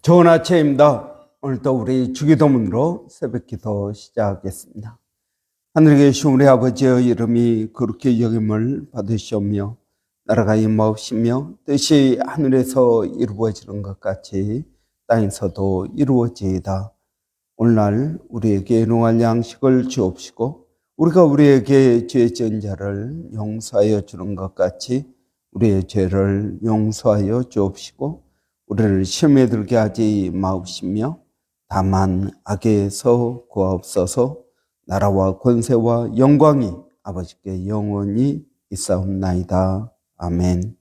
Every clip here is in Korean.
좋은 아침입니다. 오늘도 우리 주기도문으로 새벽기도 시작하겠습니다. 하늘에 계신 우리 아버지의 이름이 그렇게 여김을 받으시오며 나라가 임하옵시며 뜻이 하늘에서 이루어지는 것 같이 땅에서도 이루어지이다. 오늘날 우리에게 일용할 양식을 주옵시고 우리가 우리에게 죄 지은 자를 용서하여 주는 것 같이 우리의 죄를 용서하여 주옵시고 우리를 시험에 들게 하지 마옵시며 다만 악에서 구하옵소서. 나라와 권세와 영광이 아버지께 영원히 있사옵나이다. 아멘.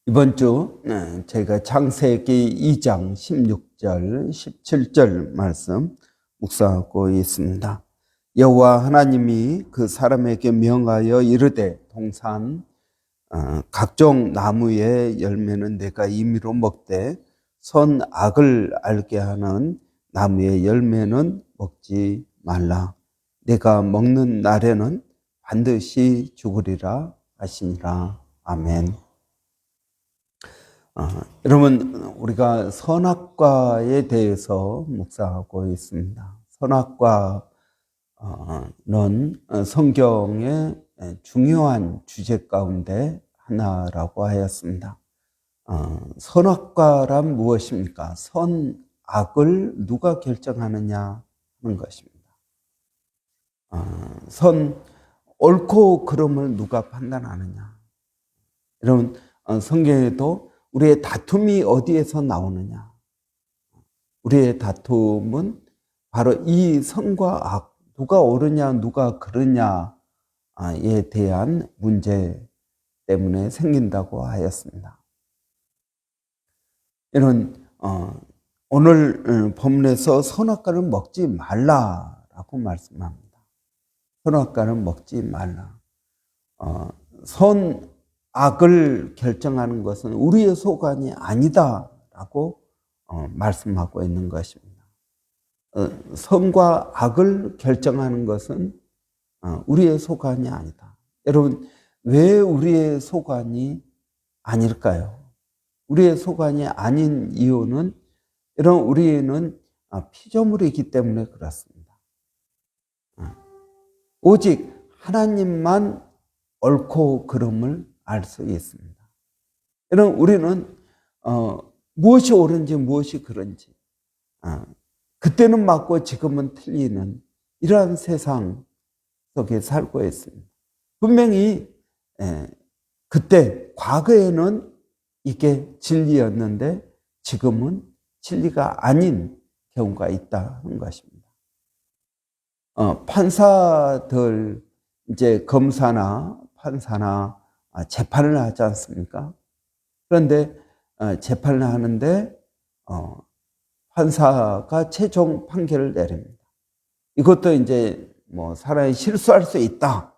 이번 주 저희가 창세기 2장 16절 17절 말씀 묵상하고 있습니다. 여호와 하나님이 그 사람에게 명하여 이르되 동산 각종 나무의 열매는 내가 임의로 먹되 선악을 알게 하는 나무의 열매는 먹지 말라. 내가 먹는 날에는 반드시 죽으리라 하시니라. 아멘. 여러분, 우리가 선악과에 대해서 묵상하고 있습니다. 선악과는 성경의 중요한 주제 가운데 하나라고 하였습니다. 선악과란 무엇입니까? 선악을 누가 결정하느냐 하는 것입니다. 옳고 그름을 누가 판단하느냐. 여러분, 성경에도 우리의 다툼이 어디에서 나오느냐? 우리의 다툼은 바로 이 선과 악, 누가 옳으냐, 누가 그르냐에 대한 문제 때문에 생긴다고 하였습니다. 이런 오늘 본문에서 선악과를 먹지 말라라고 말씀합니다. 선악과를 먹지 말라. 선악을 결정하는 것은 우리의 소관이 아니다라고 말씀하고 있는 것입니다. 선과 악을 결정하는 것은 우리의 소관이 아니다. 여러분, 왜 우리의 소관이 아닐까요? 우리의 소관이 아닌 이유는 이런 우리는 피조물이기 때문에 그렇습니다. 오직 하나님만 옳고 그름을 알 수 있습니다. 이런 우리는 무엇이 옳은지 무엇이 그른지 그때는 맞고 지금은 틀리는 이러한 세상 속에 살고 있습니다. 분명히 그때 과거에는 이게 진리였는데 지금은 진리가 아닌 경우가 있다는 것입니다. 판사들 이제 검사나 판사나 재판을 하지 않습니까? 그런데 재판을 하는데 판사가 최종 판결을 내립니다. 이것도 이제 뭐 사람이 실수할 수 있다.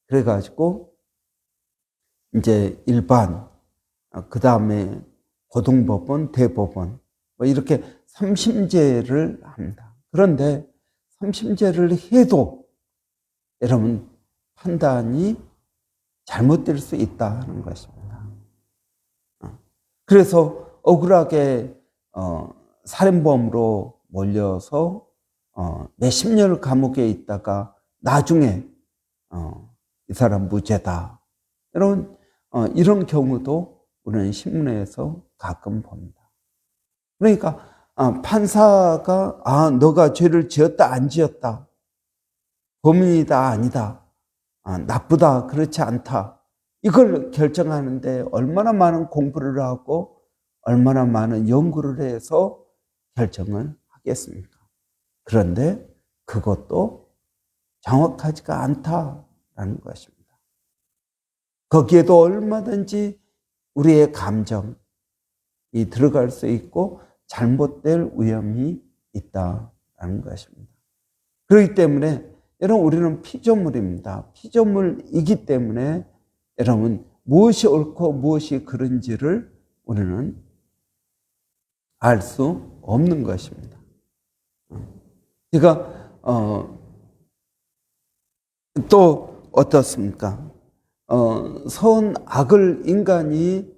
그래가지고 이제 일반, 그 다음에 고등법원, 대법원 뭐 이렇게 3심제를 합니다. 그런데 3심제를 해도 여러분 판단이 잘못될 수 있다는 것입니다. 그래서 억울하게 살인범으로 몰려서 몇십 년을 감옥에 있다가 나중에 이 사람 무죄다. 여러분 이런 경우도 우리는 신문에서 가끔 봅니다. 그러니까 판사가 너가 죄를 지었다 안 지었다, 범인이다 아니다, 나쁘다 그렇지 않다, 이걸 결정하는데 얼마나 많은 공부를 하고 얼마나 많은 연구를 해서 결정을 하겠습니까? 그런데 그것도 정확하지가 않다라는 것입니다. 거기에도 얼마든지 우리의 감정이 들어갈 수 있고 잘못될 위험이 있다라는 것입니다. 그렇기 때문에 여러분 우리는 피조물입니다. 피조물이기 때문에 여러분 무엇이 옳고 무엇이 그른지를 우리는 알 수 없는 것입니다. 제가 또 어떻습니까? 선악을 인간이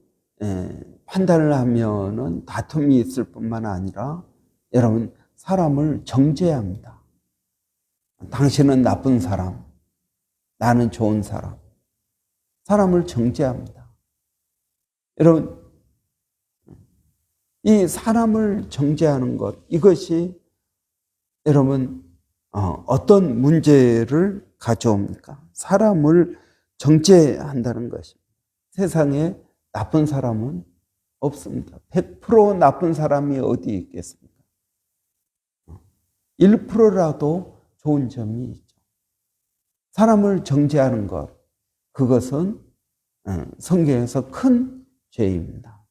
판단을 하면은 다툼이 있을 뿐만 아니라 여러분 사람을 정죄해야 합니다. 당신은 나쁜 사람, 나는 좋은 사람. 사람을 정죄합니다. 여러분, 이 사람을 정죄하는 것, 이것이 여러분 어떤 문제를 가져옵니까? 사람을 정죄한다는 것입니다. 세상에 나쁜 사람은 없습니다. 100% 나쁜 사람이 어디 있겠습니까? 1%라도 좋은 점이 있죠. 사람을 정죄하는 것, 그것은 성경에서 큰 죄입니다.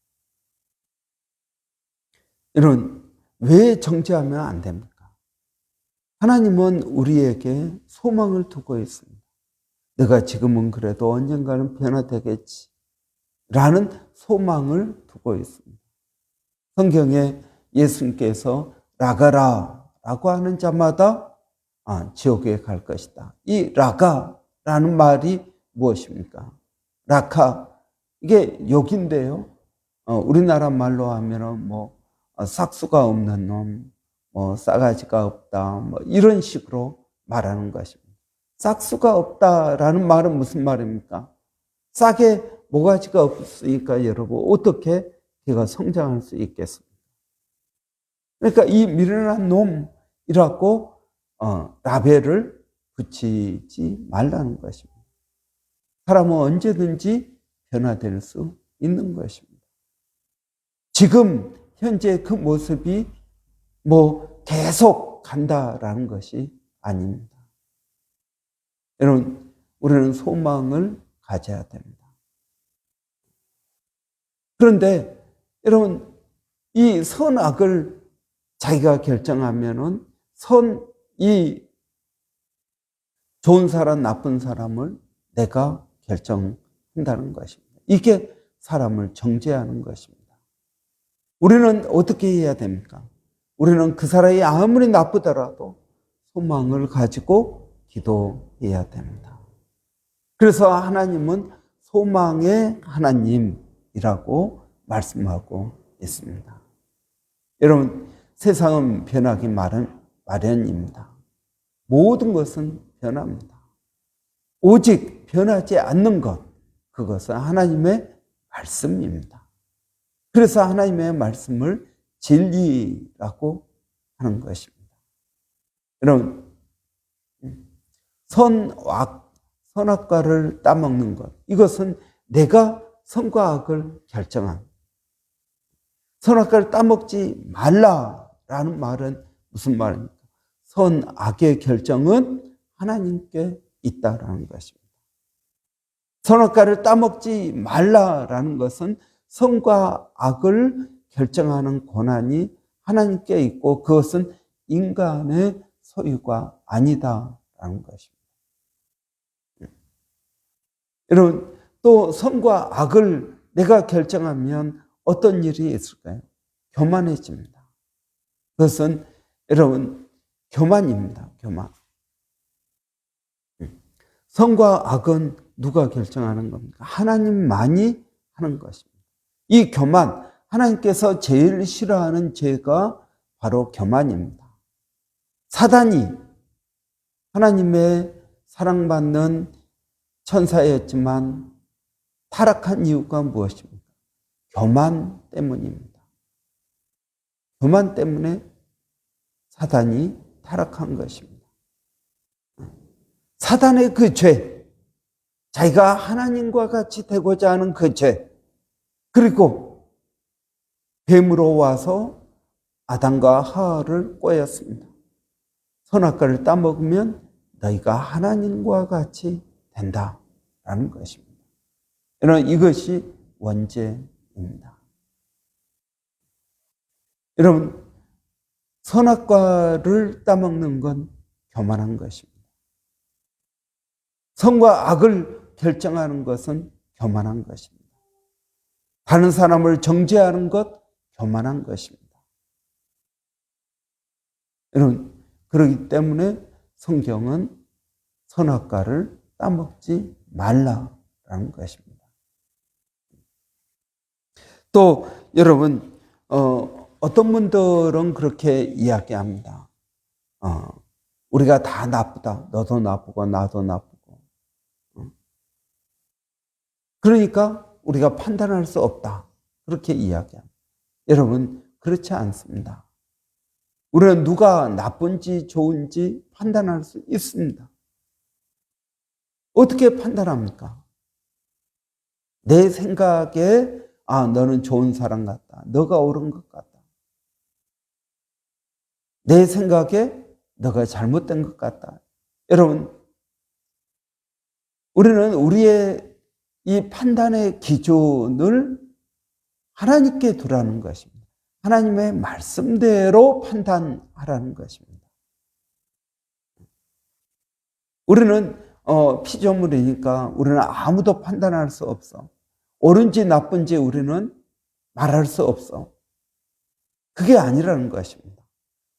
여러분, 왜 정죄하면 안 됩니까? 하나님은 우리에게 소망을 두고 있습니다. 내가 지금은 그래도 언젠가는 변화되겠지 라는 소망을 두고 있습니다. 성경에 예수님께서 라가라 라고 하는 자마다 지옥에 갈 것이다. 이 라가라는 말이 무엇입니까? 라카, 이게 욕인데요. 우리나라 말로 하면은 싹수가 없는 놈, 싸가지가 없다, 이런 식으로 말하는 것입니다. 싹수가 없다라는 말은 무슨 말입니까? 싹에 모가지가 없으니까 여러분 어떻게 걔가 성장할 수 있겠습니까? 그러니까 이 미련한 놈이라고 라벨을 붙이지 말라는 것입니다. 사람은 언제든지 변화될 수 있는 것입니다. 지금 현재 그 모습이 계속 간다라는 것이 아닙니다. 여러분, 우리는 소망을 가져야 됩니다. 그런데 여러분, 이 선악을 자기가 결정하면은 이 좋은 사람, 나쁜 사람을 내가 결정한다는 것입니다. 이게 사람을 정죄하는 것입니다. 우리는 어떻게 해야 됩니까? 우리는 그 사람이 아무리 나쁘더라도 소망을 가지고 기도해야 됩니다. 그래서 하나님은 소망의 하나님이라고 말씀하고 있습니다. 여러분, 세상은 변하기 마련입니다. 모든 것은 변합니다. 오직 변하지 않는 것, 그것은 하나님의 말씀입니다. 그래서 하나님의 말씀을 진리라고 하는 것입니다. 여러분, 선악과를 따먹는 것, 이것은 내가 선과 악을 결정한, 선악과를 따먹지 말라라는 말은 무슨 말입니까? 선악의 결정은 하나님께 있다라는 것입니다. 선악과를 따먹지 말라라는 것은 선과 악을 결정하는 권한이 하나님께 있고 그것은 인간의 소유가 아니다라는 것입니다. 여러분, 또 선과 악을 내가 결정하면 어떤 일이 있을까요? 교만해집니다. 그것은 여러분 교만입니다. 교만. 선과 악은 누가 결정하는 겁니까? 하나님만이 하는 것입니다. 이 교만, 하나님께서 제일 싫어하는 죄가 바로 교만입니다. 사단이 하나님의 사랑받는 천사였지만 타락한 이유가 무엇입니까? 교만 때문입니다. 교만 때문에 사단이 타락한 것입니다. 사단의 그 죄, 자기가 하나님과 같이 되고자 하는 그 죄, 그리고 뱀으로 와서 아담과 하와를 꼬였습니다. 선악과를 따먹으면 너희가 하나님과 같이 된다라는 것입니다. 여러분, 이것이 원죄입니다. 여러분, 선악과를 따먹는 건 교만한 것입니다. 선과 악을 결정하는 것은 교만한 것입니다. 다른 사람을 정죄하는 것 교만한 것입니다. 여러분, 그렇기 때문에 성경은 선악과를 따먹지 말라라는 것입니다. 또 여러분 어떤 분들은 그렇게 이야기합니다. 우리가 다 나쁘다. 너도 나쁘고 나도 나쁘고. 그러니까 우리가 판단할 수 없다. 그렇게 이야기합니다. 여러분 그렇지 않습니다. 우리는 누가 나쁜지 좋은지 판단할 수 있습니다. 어떻게 판단합니까? 내 생각에 너는 좋은 사람 같다. 너가 옳은 것 같다. 내 생각에 너가 잘못된 것 같다. 여러분, 우리는 우리의 이 판단의 기준을 하나님께 두라는 것입니다. 하나님의 말씀대로 판단하라는 것입니다. 우리는 피조물이니까 우리는 아무도 판단할 수 없어. 옳은지 나쁜지 우리는 말할 수 없어. 그게 아니라는 것입니다.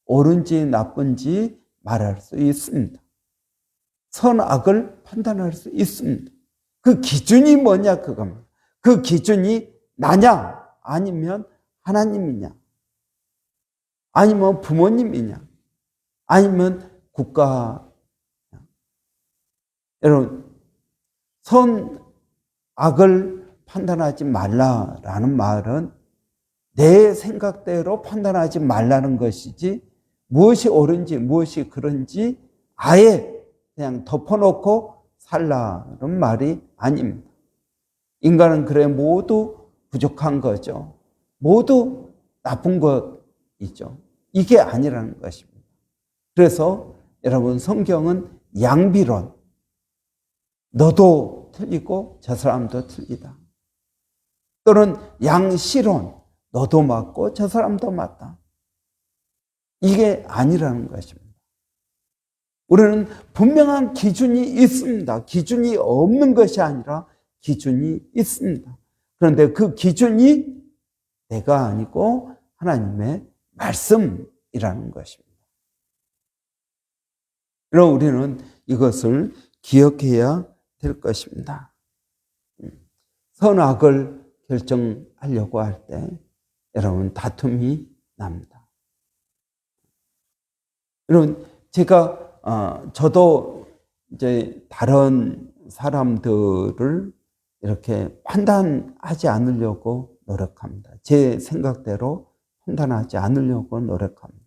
옳은지 나쁜지 말할 수 있습니다. 선악을 판단할 수 있습니다. 그 기준이 뭐냐 그겁니다. 그 기준이 나냐 아니면 하나님이냐 아니면 부모님이냐 아니면 국가. 여러분 선악을 판단하지 말라라는 말은 내 생각대로 판단하지 말라는 것이지 무엇이 옳은지 무엇이 그런지 아예 그냥 덮어놓고 살라는 말이 아닙니다. 인간은 그래 모두 부족한 거죠. 모두 나쁜 것이죠. 이게 아니라는 것입니다. 그래서 여러분 성경은 양비론, 너도 틀리고 저 사람도 틀리다. 또는 양시론, 너도 맞고 저 사람도 맞다. 이게 아니라는 것입니다. 우리는 분명한 기준이 있습니다. 기준이 없는 것이 아니라 기준이 있습니다. 그런데 그 기준이 내가 아니고 하나님의 말씀이라는 것입니다. 그럼 우리는 이것을 기억해야 될 것입니다. 선악을 결정하려고 할 때 여러분 다툼이 납니다. 여러분 저도 이제 다른 사람들을 이렇게 판단하지 않으려고 노력합니다. 제 생각대로 판단하지 않으려고 노력합니다.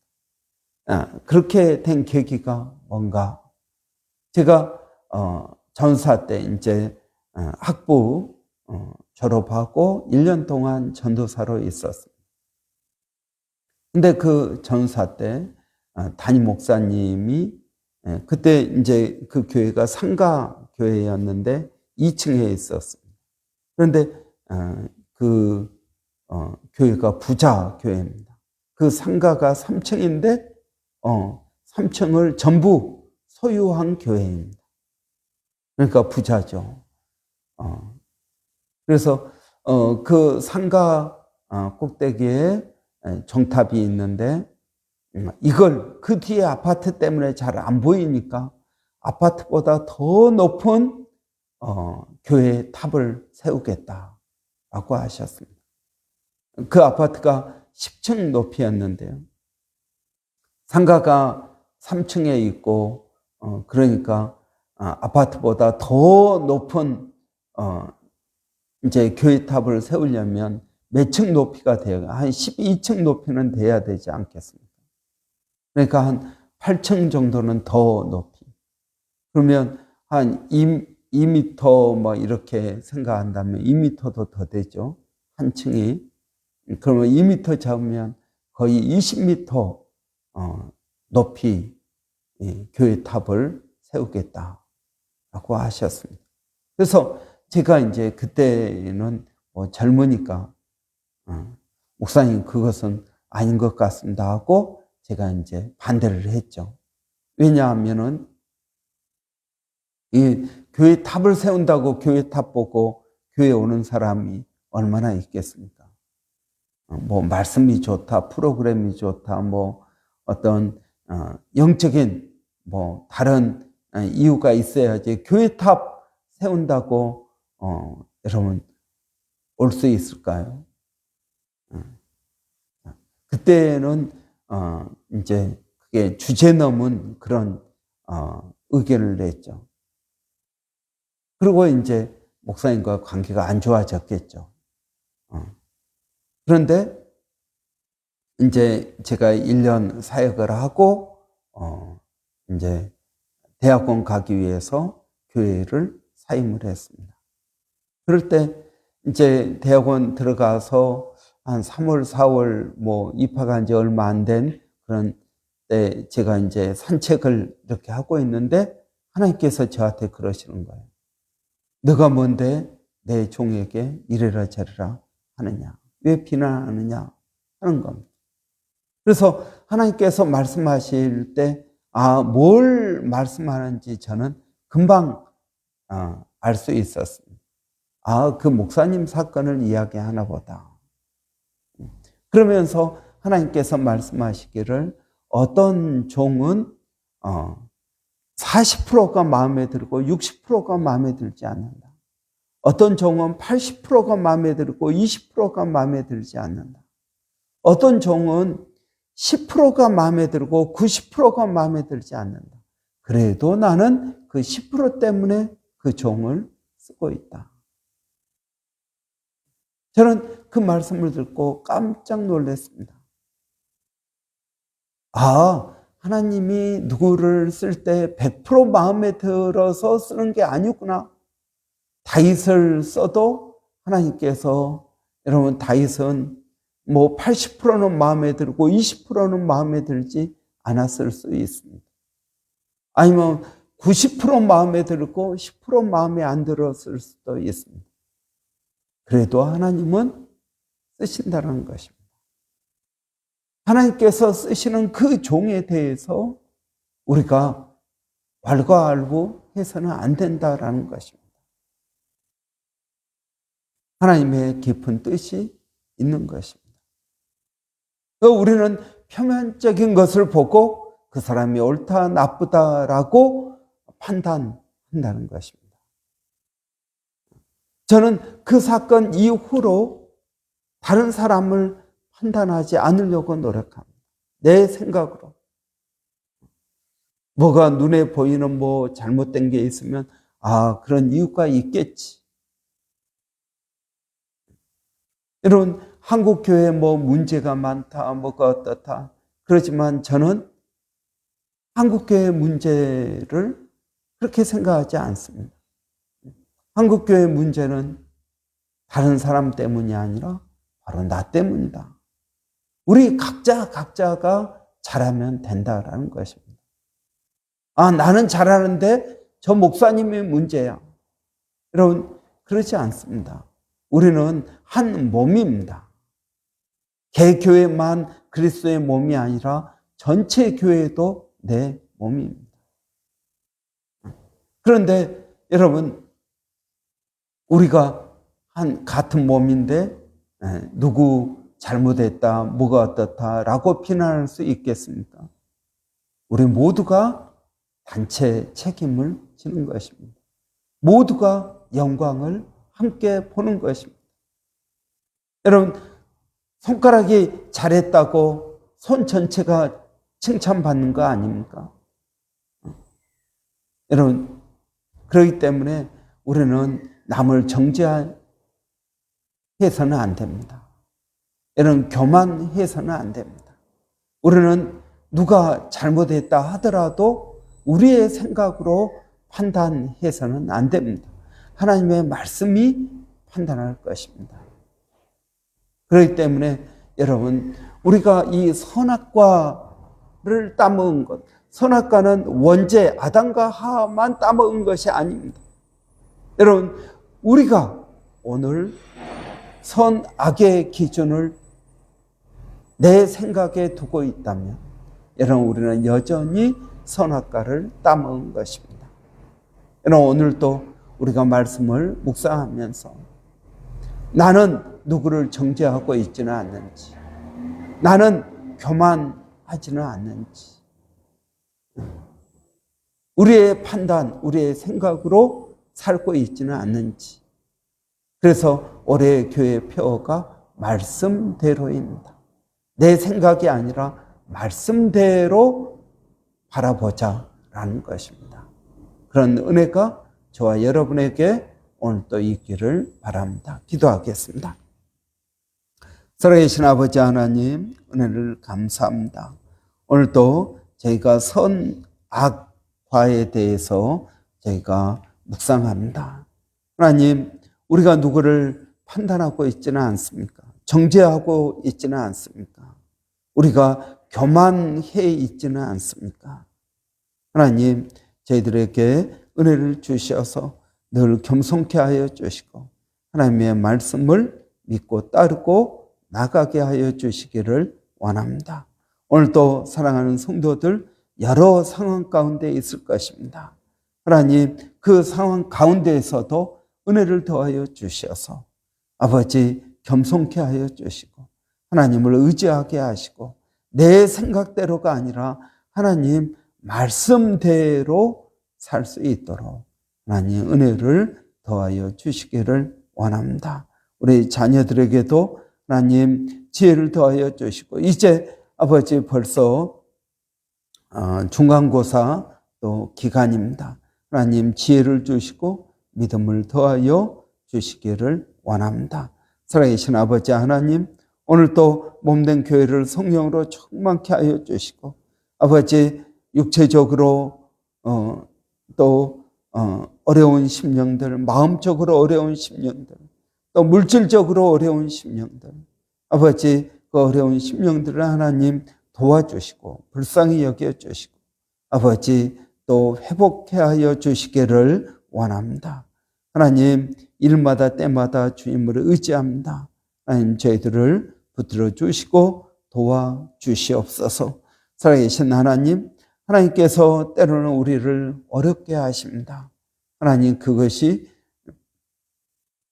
그렇게 된 계기가 뭔가? 제가 전사 때 이제 학부 졸업하고 1년 동안 전도사로 있었습니다. 근데 그 전사 때 담임 목사님이 그때 이제 그 교회가 상가 교회였는데 2층에 있었습니다. 그런데 그 교회가 부자 교회입니다. 그 상가가 3층인데 3층을 전부 소유한 교회입니다. 그러니까 부자죠. 그래서 그 상가 꼭대기에 정탑이 있는데 이걸 그 뒤에 아파트 때문에 잘 안 보이니까 아파트보다 더 높은 교회 탑을 세우겠다라고 하셨습니다. 그 아파트가 10층 높이였는데요. 상가가 3층에 있고 그러니까 아파트보다 더 높은 이제 교회 탑을 세우려면 몇 층 높이가 돼요? 한 12층 높이는 돼야 되지 않겠습니까? 그러니까 한 8층 정도는 더 높이. 그러면 한 2m 뭐 이렇게 생각한다면 2m도 더 되죠. 한 층이. 그러면 2m 잡으면 거의 20m 높이 교회 탑을 세우겠다라고 하셨습니다. 그래서 제가 이제 그때는 젊으니까 목사님 그것은 아닌 것 같습니다 하고 제가 이제 반대를 했죠. 왜냐하면은 이 교회 탑을 세운다고 교회 탑 보고 교회 오는 사람이 얼마나 있겠습니까? 뭐 말씀이 좋다, 프로그램이 좋다, 뭐 어떤 영적인 뭐 다른 이유가 있어야지 교회 탑 세운다고 여러분 올 수 있을까요? 그때는 이제 그게 주제 넘은 그런 의견을 냈죠. 그리고 이제 목사님과 관계가 안 좋아졌겠죠. 그런데 이제 제가 1년 사역을 하고 이제 대학원 가기 위해서 교회를 사임을 했습니다. 그럴 때 이제 대학원 들어가서 한 3월, 4월 뭐 입학한 지 얼마 안 된 그런 때 제가 이제 산책을 이렇게 하고 있는데 하나님께서 저한테 그러시는 거예요. 너가 뭔데 내 종에게 이래라 저래라 하느냐? 왜 비난하느냐? 하는 겁니다. 그래서 하나님께서 말씀하실 때 뭘 말씀하는지 저는 금방 알 수 있었습니다. 그 목사님 사건을 이야기하나 보다. 그러면서 하나님께서 말씀하시기를 어떤 종은 40%가 마음에 들고 60%가 마음에 들지 않는다. 어떤 종은 80%가 마음에 들고 20%가 마음에 들지 않는다. 어떤 종은 10%가 마음에 들고 90%가 마음에 들지 않는다. 그래도 나는 그 10% 때문에 그 종을 쓰고 있다. 저는 그 말씀을 듣고 깜짝 놀랐습니다. 하나님이 누구를 쓸 때 100% 마음에 들어서 쓰는 게 아니구나. 다윗을 써도 하나님께서, 여러분, 다윗은 뭐 80%는 마음에 들고 20%는 마음에 들지 않았을 수 있습니다. 아니면 90% 마음에 들고 10% 마음에 안 들었을 수도 있습니다. 그래도 하나님은 쓰신다는 것입니다. 하나님께서 쓰시는 그 종에 대해서 우리가 왈가왈부해서는 안 된다라는 것입니다. 하나님의 깊은 뜻이 있는 것입니다. 우리는 표면적인 것을 보고 그 사람이 옳다 나쁘다라고 판단한다는 것입니다. 저는 그 사건 이후로 다른 사람을 판단하지 않으려고 노력합니다. 내 생각으로. 뭐가 눈에 보이는 뭐 잘못된 게 있으면 그런 이유가 있겠지. 여러분, 한국 교회에 뭐 문제가 많다, 뭐가 어떻다. 그렇지만 저는 한국 교회의 문제를 그렇게 생각하지 않습니다. 한국 교회의 문제는 다른 사람 때문이 아니라 바로 나 때문이다. 우리 각자가 잘하면 된다라는 것입니다. 나는 잘하는데 저 목사님의 문제야. 여러분, 그렇지 않습니다. 우리는 한 몸입니다. 개교회만 그리스도의 몸이 아니라 전체 교회도 내 몸입니다. 그런데 여러분, 우리가 같은 몸인데 누구 잘못했다, 뭐가 어떻다라고 비난할 수 있겠습니까? 우리 모두가 단체 책임을 지는 것입니다. 모두가 영광을 함께 보는 것입니다. 여러분, 손가락이 잘했다고 손 전체가 칭찬받는 거 아닙니까? 여러분, 그렇기 때문에 우리는 남을 정죄해서는 안 됩니다. 여러분, 교만해서는 안 됩니다. 우리는 누가 잘못했다 하더라도 우리의 생각으로 판단해서는 안 됩니다. 하나님의 말씀이 판단할 것입니다. 그렇기 때문에 여러분, 우리가 이 선악과를 따먹은 것, 선악과는 원죄 아담과 하와만 따먹은 것이 아닙니다. 여러분, 우리가 오늘 선악의 기준을 내 생각에 두고 있다면 여러분, 우리는 여전히 선악과를 따먹은 것입니다. 여러분, 오늘도 우리가 말씀을 묵상하면서 나는 누구를 정죄하고 있지는 않는지, 나는 교만하지는 않는지, 우리의 판단, 우리의 생각으로 살고 있지는 않는지. 그래서 올해 교회 표어가 말씀대로입니다. 내 생각이 아니라 말씀대로 바라보자라는 것입니다. 그런 은혜가 저와 여러분에게 오늘 또 있기를 바랍니다. 기도하겠습니다. 살아계신 아버지 하나님, 은혜를 감사합니다. 오늘도 저희가 선악과에 대해서 저희가 묵상합니다. 하나님, 우리가 누구를 판단하고 있지는 않습니까? 정죄하고 있지는 않습니까? 우리가 교만해 있지는 않습니까? 하나님, 저희들에게 은혜를 주셔서 늘 겸손케 하여 주시고 하나님의 말씀을 믿고 따르고 나가게 하여 주시기를 원합니다. 오늘도 사랑하는 성도들 여러 상황 가운데 있을 것입니다. 하나님, 그 상황 가운데에서도 은혜를 더하여 주셔서 아버지 겸손케 하여 주시고 하나님을 의지하게 하시고 내 생각대로가 아니라 하나님 말씀대로 살 수 있도록 하나님 은혜를 더하여 주시기를 원합니다. 우리 자녀들에게도 하나님 지혜를 더하여 주시고 이제 아버지 벌써 중간고사 또 기간입니다. 하나님 지혜를 주시고 믿음을 더하여 주시기를 원합니다. 살아계신 아버지 하나님, 오늘도 몸된 교회를 성령으로 충만케 하여 주시고 아버지 육체적으로 또 어려운 심령들, 마음적으로 어려운 심령들, 또 물질적으로 어려운 심령들, 아버지 그 어려운 심령들을 하나님 도와주시고 불쌍히 여겨주시고 아버지 또 회복케 하여 주시기를 원합니다. 하나님, 일마다 때마다 주님을 의지합니다. 하나님, 저희들을 붙들어 주시고 도와주시옵소서. 살아계신 하나님, 하나님께서 때로는 우리를 어렵게 하십니다. 하나님, 그것이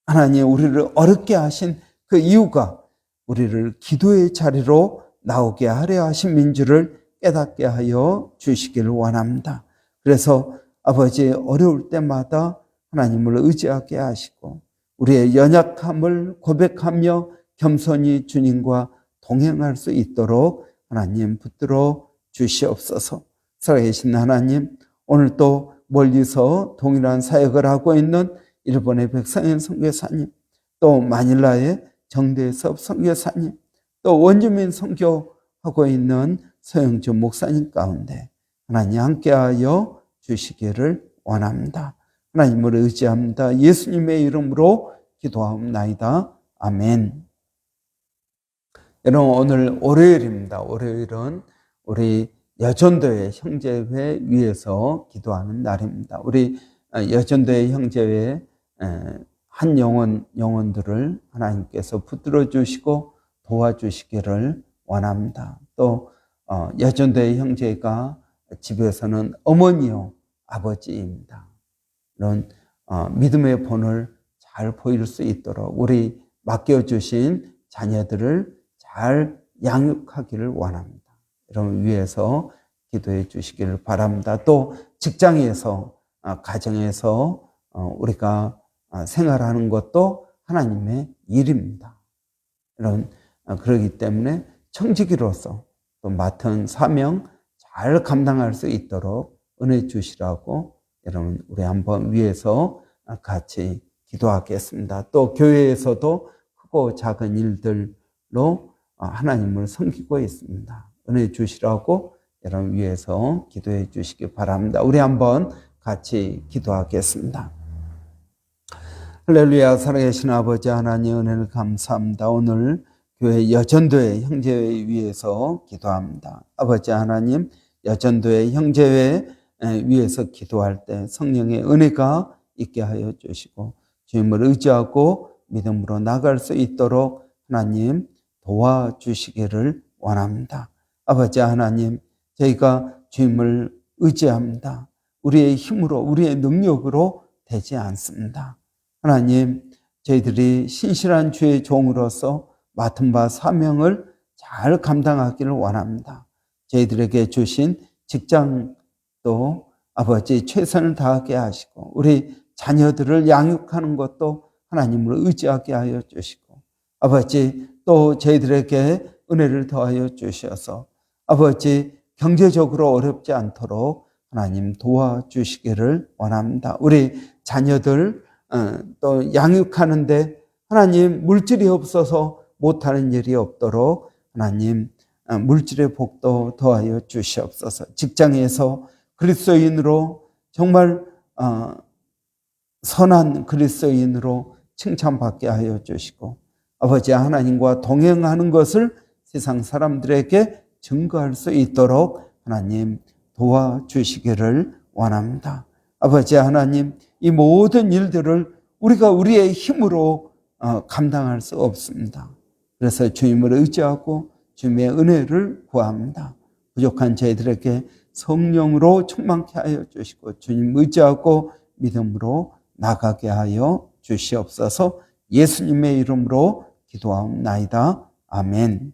하나님 우리를 어렵게 하신 그 이유가 우리를 기도의 자리로 나오게 하려 하신 민주를 깨닫게 하여 주시기를 원합니다. 그래서 아버지 어려울 때마다 하나님을 의지하게 하시고 우리의 연약함을 고백하며 겸손히 주님과 동행할 수 있도록 하나님 붙들어 주시옵소서. 살아계신 하나님, 오늘도 멀리서 동일한 사역을 하고 있는 일본의 백상현 선교사님, 또 마닐라의 정대섭 선교사님, 또 원주민 선교하고 있는 서영주 목사님 가운데 하나님 함께하여 주시기를 원합니다. 하나님을 의지합니다. 예수님의 이름으로 기도하옵나이다. 아멘. 여러분, 오늘 월요일입니다. 월요일은 우리 여전도회 형제회 위에서 기도하는 날입니다. 우리 여전도회 형제회 한 영혼들을 하나님께서 붙들어 주시고 도와주시기를 원합니다. 또 여전도회 형제가 집에서는 어머니요 아버지입니다. 이런 믿음의 본을 잘 보일 수 있도록 우리 맡겨주신 자녀들을 잘 양육하기를 원합니다. 여러분 위해서 기도해 주시기를 바랍니다. 또 직장에서 가정에서 우리가 생활하는 것도 하나님의 일입니다. 여러분 그렇기 때문에 청지기로서 또 맡은 사명 잘 감당할 수 있도록 은혜 주시라고 여러분 우리 한번 위해서 같이 기도하겠습니다. 또 교회에서도 크고 작은 일들로 하나님을 섬기고 있습니다. 은혜 주시라고 여러분 위해서 기도해 주시기 바랍니다. 우리 한번 같이 기도하겠습니다. 할렐루야. 살아계신 아버지 하나님 은혜를 감사합니다. 오늘 교회 여전도회 형제회 위해서 기도합니다. 아버지 하나님 여전도회 형제회 위해서 기도할 때 성령의 은혜가 있게 하여 주시고 주님을 의지하고 믿음으로 나갈 수 있도록 하나님 도와주시기를 원합니다. 아버지 하나님, 저희가 주님을 의지합니다. 우리의 힘으로, 우리의 능력으로 되지 않습니다. 하나님, 저희들이 신실한 주의 종으로서 맡은 바 사명을 잘 감당하기를 원합니다. 저희들에게 주신 직장도 아버지 최선을 다하게 하시고 우리 자녀들을 양육하는 것도 하나님을 의지하게 하여 주시고 아버지 또 저희들에게 은혜를 더하여 주셔서 아버지 경제적으로 어렵지 않도록 하나님 도와주시기를 원합니다. 우리 자녀들 또 양육하는데 하나님 물질이 없어서 못하는 일이 없도록 하나님 물질의 복도 더하여 주시옵소서. 직장에서 그리스도인으로 정말 선한 그리스도인으로 칭찬받게 하여 주시고 아버지 하나님과 동행하는 것을 세상 사람들에게 증거할 수 있도록 하나님 도와주시기를 원합니다. 아버지 하나님 이 모든 일들을 우리가 우리의 힘으로 감당할 수 없습니다. 그래서 주님을 의지하고 주님의 은혜를 구합니다. 부족한 저희들에게 성령으로 충만케 하여 주시고 주님 의지하고 믿음으로 나가게 하여 주시옵소서. 예수님의 이름으로 기도하옵나이다. 아멘.